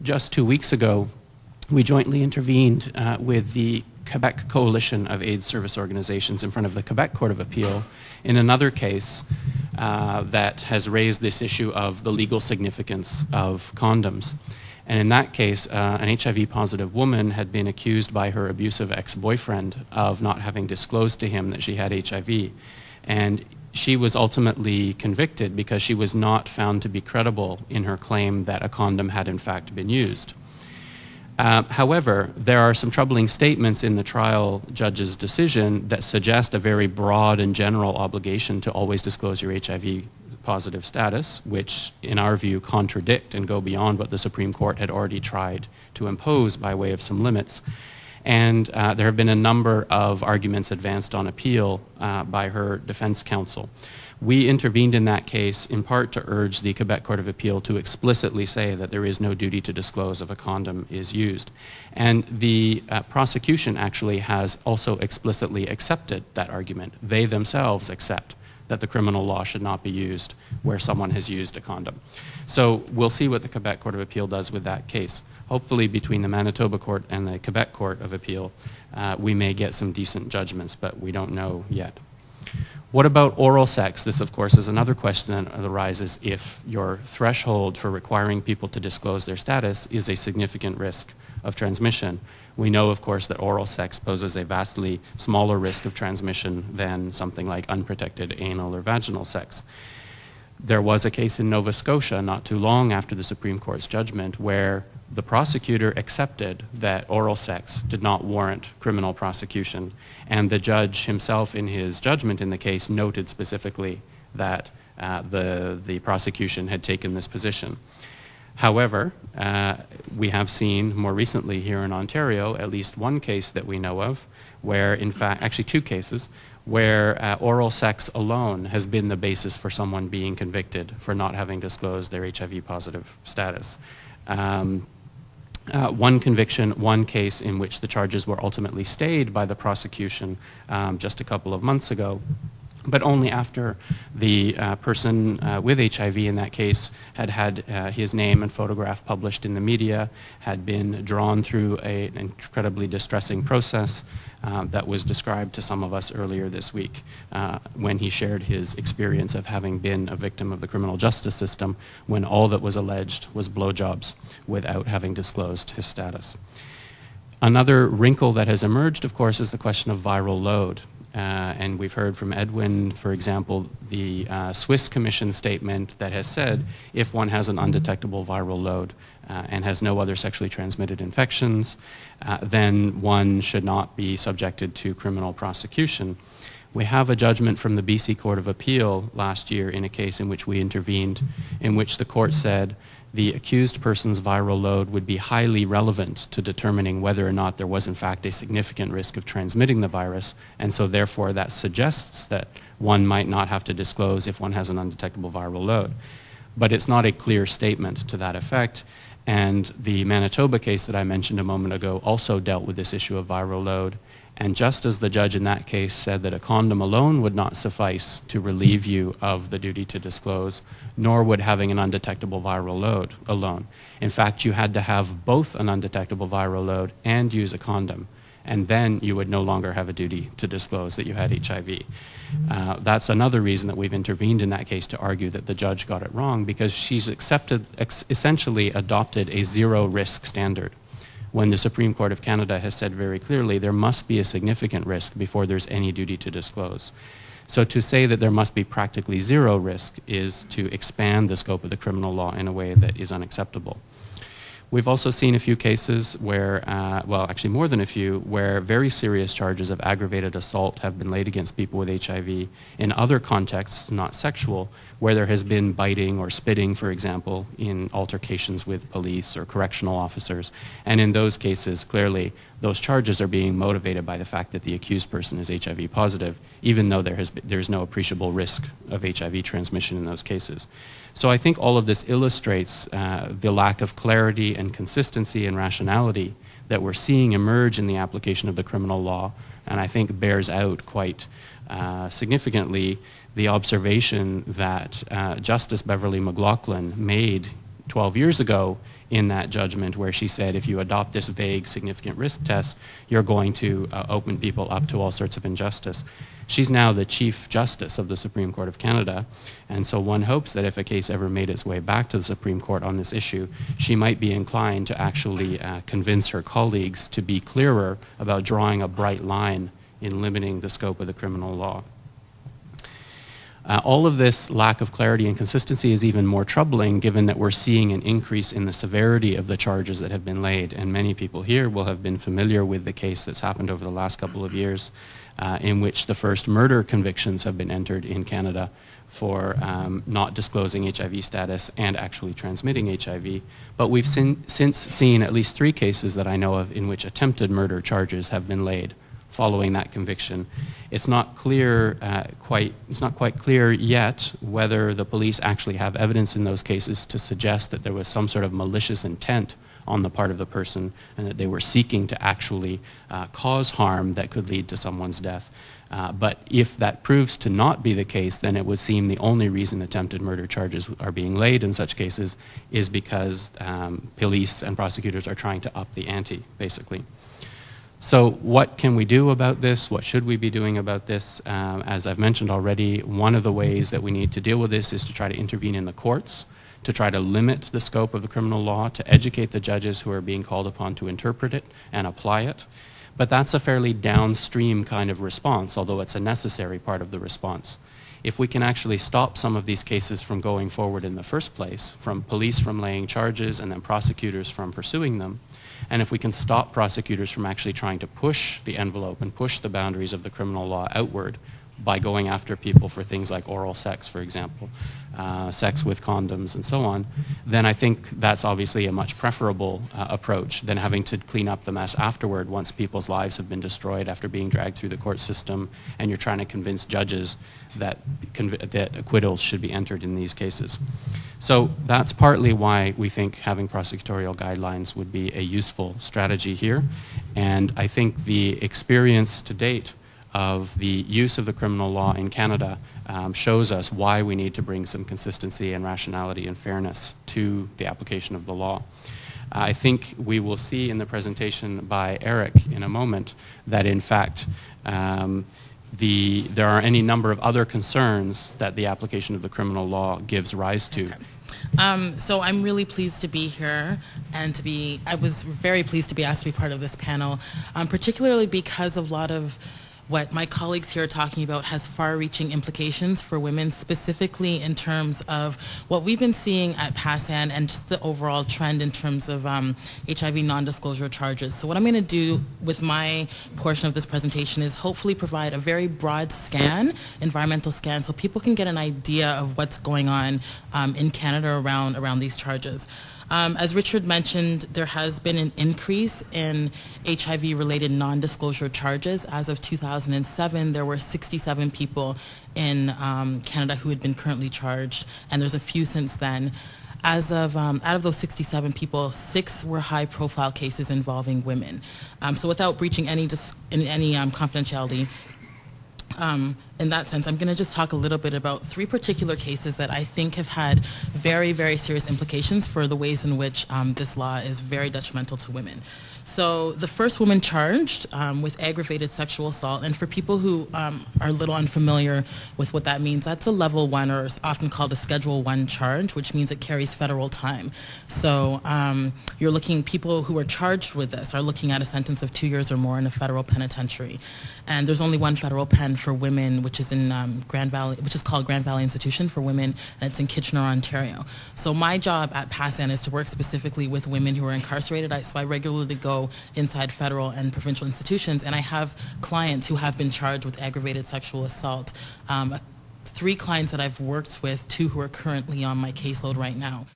just 2 weeks ago, we jointly intervened with the Quebec Coalition of AIDS Service Organizations in front of the Quebec Court of Appeal in another case that has raised this issue of the legal significance of condoms. And in that case, an HIV-positive woman had been accused by her abusive ex-boyfriend of not having disclosed to him that she had HIV. And she was ultimately convicted because she was not found to be credible in her claim that a condom had in fact been used. However, there are some troubling statements in the trial judge's decision that suggest a very broad and general obligation to always disclose your HIV-positive status, which, in our view, contradict and go beyond what the Supreme Court had already tried to impose by way of some limits. And there have been a number of arguments advanced on appeal by her defense counsel. We intervened in that case in part to urge the Quebec Court of Appeal to explicitly say that there is no duty to disclose if a condom is used. And the prosecution actually has also explicitly accepted that argument. They themselves accept that the criminal law should not be used where someone has used a condom. So we'll see what the Quebec Court of Appeal does with that case. Hopefully between the Manitoba Court and the Quebec Court of Appeal, we may get some decent judgments, but we don't know yet. What about oral sex? This, of course, is another question that arises if your threshold for requiring people to disclose their status is a significant risk of transmission. We know, of course, that oral sex poses a vastly smaller risk of transmission than something like unprotected anal or vaginal sex. There was a case in Nova Scotia not too long after the Supreme Court's judgment where the prosecutor accepted that oral sex did not warrant criminal prosecution, and the judge himself in his judgment in the case noted specifically that the prosecution had taken this position. However, we have seen more recently here in Ontario at least one case that we know of where, in fact, actually two cases, where oral sex alone has been the basis for someone being convicted for not having disclosed their HIV-positive status. One conviction, one case in which the charges were ultimately stayed by the prosecution just a couple of months ago, but only after the person with HIV in that case had had his name and photograph published in the media, had been drawn through an incredibly distressing process that was described to some of us earlier this week when he shared his experience of having been a victim of the criminal justice system when all that was alleged was blowjobs without having disclosed his status. Another wrinkle that has emerged, of course, is the question of viral load. And we've heard from Edwin, for example, the Swiss Commission statement that has said if one has an undetectable viral load and has no other sexually transmitted infections, then one should not be subjected to criminal prosecution. We have a judgment from the BC Court of Appeal last year in a case in which we intervened, in which the court said the accused person's viral load would be highly relevant to determining whether or not there was in fact a significant risk of transmitting the virus, and so therefore that suggests that one might not have to disclose if one has an undetectable viral load. But it's not a clear statement to that effect, and the Manitoba case that I mentioned a moment ago also dealt with this issue of viral load. And just as the judge in that case said that a condom alone would not suffice to relieve you of the duty to disclose, nor would having an undetectable viral load alone. In fact, you had to have both an undetectable viral load and use a condom, and then you would no longer have a duty to disclose that you had HIV. That's another reason that we've intervened in that case to argue that the judge got it wrong, because she's essentially adopted a zero-risk standard, when the Supreme Court of Canada has said very clearly there must be a significant risk before there's any duty to disclose. So to say that there must be practically zero risk is to expand the scope of the criminal law in a way that is unacceptable. We've also seen a few cases where, well, actually more than a few, where very serious charges of aggravated assault have been laid against people with HIV in other contexts, not sexual, where there has been biting or spitting, for example, in altercations with police or correctional officers. And in those cases, clearly, those charges are being motivated by the fact that the accused person is HIV positive, even though there's no appreciable risk of HIV transmission in those cases. So I think all of this illustrates the lack of clarity and consistency and rationality that we're seeing emerge in the application of the criminal law, and I think bears out quite significantly the observation that Justice Beverly McLaughlin made 12 years ago in that judgment, where she said if you adopt this vague significant risk test, you're going to open people up to all sorts of injustice. She's now the Chief Justice of the Supreme Court of Canada, and so one hopes that if a case ever made its way back to the Supreme Court on this issue, she might be inclined to actually convince her colleagues to be clearer about drawing a bright line in limiting the scope of the criminal law. All of this lack of clarity and consistency is even more troubling given that we're seeing an increase in the severity of the charges that have been laid, and many people here will have been familiar with the case that's happened over the last couple of years in which the first murder convictions have been entered in Canada for not disclosing HIV status and actually transmitting HIV. But we've since seen at least 3 cases that I know of in which attempted murder charges have been laid following that conviction. It's not clear, it's not quite clear yet whether the police actually have evidence in those cases to suggest that there was some sort of malicious intent on the part of the person and that they were seeking to actually cause harm that could lead to someone's death. But if that proves to not be the case, then it would seem the only reason attempted murder charges are being laid in such cases is because police and prosecutors are trying to up the ante, basically. So what can we do about this? What should we be doing about this? As I've mentioned already, one of the ways that we need to deal with this is to try to intervene in the courts, to try to limit the scope of the criminal law, to educate the judges who are being called upon to interpret it and apply it. But that's a fairly downstream kind of response, although it's a necessary part of the response. If we can actually stop some of these cases from going forward in the first place, from police from laying charges and then prosecutors from pursuing them, and if we can stop prosecutors from actually trying to push the envelope and push the boundaries of the criminal law outward by going after people for things like oral sex, for example, sex with condoms and so on, then I think that's obviously a much preferable approach than having to clean up the mess afterward once people's lives have been destroyed after being dragged through the court system and you're trying to convince judges that acquittals should be entered in these cases. So that's partly why we think having prosecutorial guidelines would be a useful strategy here. And I think the experience to date of the use of the criminal law in Canada shows us why we need to bring some consistency and rationality and fairness to the application of the law. I think we will see in the presentation by Eric in a moment that in fact there are any number of other concerns that the application of the criminal law gives rise to. Okay. So I'm really pleased to be here and I was very pleased to be asked to be part of this panel, particularly because a lot of what my colleagues here are talking about has far-reaching implications for women, specifically in terms of what we've been seeing at PASAN and just the overall trend in terms of HIV non-disclosure charges. So what I'm going to do with my portion of this presentation is hopefully provide a very broad scan, environmental scan, so people can get an idea of what's going on in Canada around these charges. As Richard mentioned, there has been an increase in HIV-related non-disclosure charges. As of 2007, there were 67 people in Canada who had been currently charged, and there's a few since then. As of, out of those 67 people, 6 were high-profile cases involving women. So without breaching any confidentiality, in that sense, I'm going to just talk a little bit about 3 particular cases that I think have had very, very serious implications for the ways in which this law is very detrimental to women. So the first woman charged with aggravated sexual assault, and for people who are a little unfamiliar with what that means, that's a level 1, or often called a Schedule 1 charge, which means it carries federal time. So you're looking, people who are charged with this are looking at a sentence of 2 years or more in a federal penitentiary. And there's only one federal pen for women, which is in Grand Valley, which is called Grand Valley Institution for Women, and it's in Kitchener, Ontario. So my job at PASAN is to work specifically with women who are incarcerated. So I regularly go inside federal and provincial institutions, and I have clients who have been charged with aggravated sexual assault. 3 clients that I've worked with, 2 who are currently on my caseload right now.